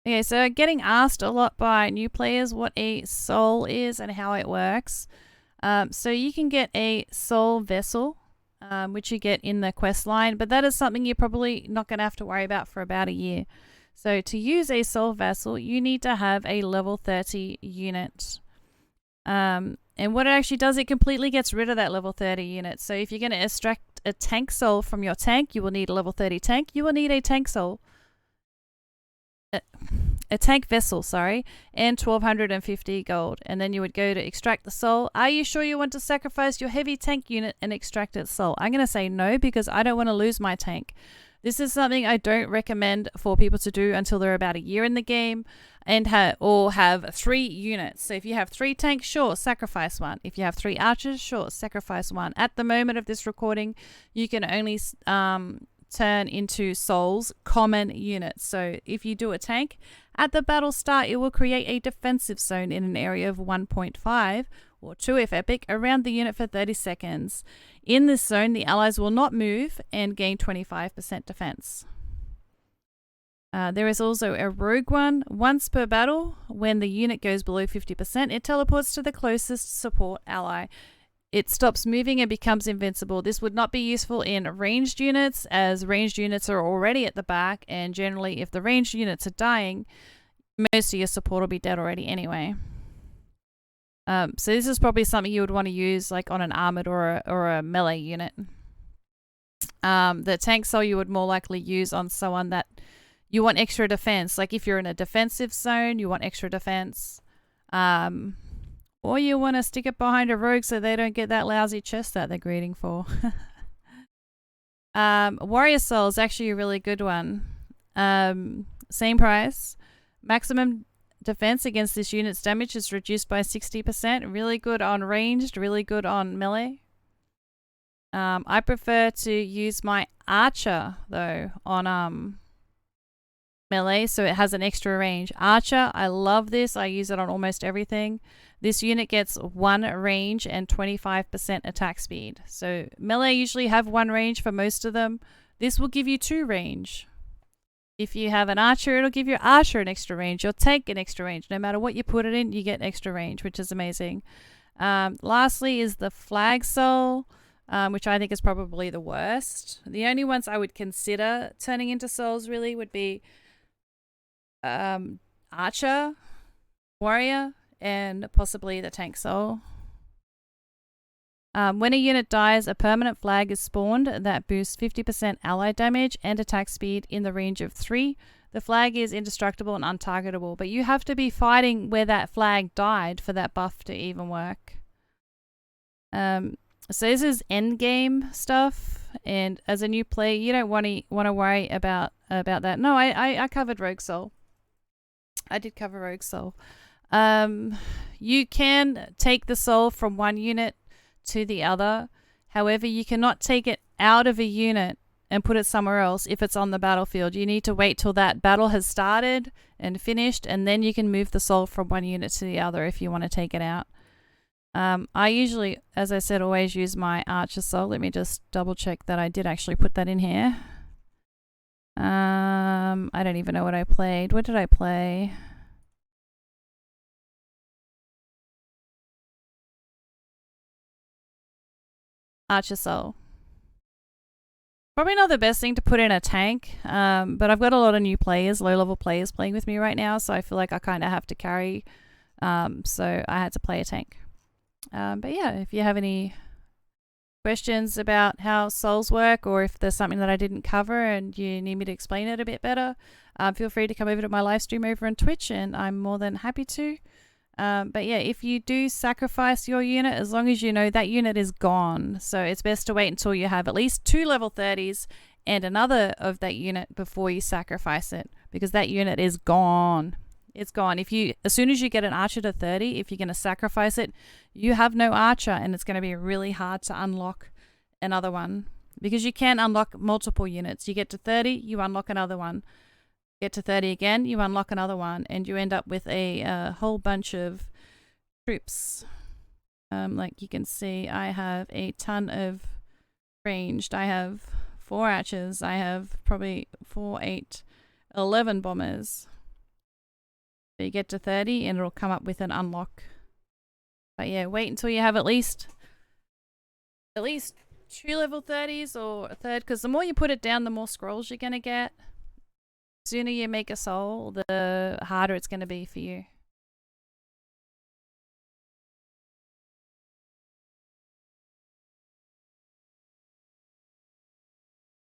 Okay, so getting asked a lot by new players what a soul is and how it works. So you can get a soul vessel, which you get in the quest line, but that is something you're probably not going to have to worry about for about a year. So to use a soul vessel, you need to have a level 30 unit. And what it actually does, it completely gets rid of that level 30 unit. So if you're going to extract a tank soul from your tank, you will need a level 30 tank. You will need a tank soul. A tank vessel, sorry, and 1250 gold. And then you would go to extract the soul. Are you sure you want to sacrifice your heavy tank unit and extract its soul? I'm going to say no, because I don't want to lose my tank. This is something I don't recommend for people to do until they're about a year in the game and have 3 units. So if you have 3 tanks, sure, sacrifice 1. If you have 3 archers, sure, sacrifice 1. At the moment of this recording, you can only turn into souls common units. So if you do a tank, at the battle start, it will create a defensive zone in an area of 1.5 or 2 if epic around the unit for 30 seconds. In this zone, the allies will not move and gain 25% defense. There is also a rogue one. Once per battle, when the unit goes below 50%, it teleports to the closest support ally. It stops moving and becomes invincible. This would not be useful in ranged units, as ranged units are already at the back, and generally if the ranged units are dying, most of your support will be dead already anyway. So this is probably something you would want to use like on an armored or a melee unit. The tank soul you would more likely use on someone that you want extra defense. Like if you're in a defensive zone, you want extra defense. Or you want to stick it behind a rogue so they don't get that lousy chest that they're greeting for. Warrior Soul is actually a really good one. Same price. Maximum defense against this unit's damage is reduced by 60%. Really good on ranged, really good on melee. I prefer to use my archer, though, on melee, so it has an extra range. Archer, I love this. I use it on almost everything. This unit gets 1 range and 25% attack speed. So melee usually have 1 range for most of them. This will give you 2 range. If you have an archer, it'll give your archer an extra range. Your tank an extra range. No matter what you put it in, you get extra range, which is amazing. Lastly is the flag soul, which I think is probably the worst. The only ones I would consider turning into souls really would be archer, warrior, and possibly the tank soul. When a unit dies, a permanent flag is spawned that boosts 50% ally damage and attack speed in the range of 3. The flag is indestructible and untargetable, but you have to be fighting where that flag died for that buff to even work. So this is end game stuff, and as a new player, you don't want to worry about that. No, I covered Rogue Soul. I did cover Rogue Soul. You can take the soul from one unit to the other. However, you cannot take it out of a unit and put it somewhere else if it's on the battlefield. You need to wait till that battle has started and finished, and then you can move the soul from one unit to the other if you want to take it out. I usually, as I said, always use my archer soul. Let me just double check that I did actually put that in here. I don't even know what I played. What did I play? Archer soul. Probably not the best thing to put in a tank, but I've got a lot of new players, low-level players playing with me right now, so I feel like I kind of have to carry, so I had to play a tank. But yeah, if you have any questions about how souls work, or if there's something that I didn't cover and you need me to explain it a bit better, feel free to come over to my live stream over on Twitch, and I'm more than happy to. But yeah, if you do sacrifice your unit, as long as you know that unit is gone, so it's best to wait until you have at least 2 level 30s and another of that unit before you sacrifice it, because that unit is gone. It's gone. As soon as you get an archer to 30, if you're going to sacrifice it, you have no archer, and it's going to be really hard to unlock another one, because you can unlock multiple units. You get to 30, you unlock another one. Get to 30 again, you unlock another one, and you end up with a whole bunch of troops. Like you can see, I have a ton of ranged. I have 4 archers. I have probably 4, 8, 11 bombers. So you get to 30 and it'll come up with an unlock. But yeah, wait until you have at least 2 level 30s or a third, because the more you put it down, the more scrolls you're gonna get. The sooner you make a soul, the harder it's gonna be for you.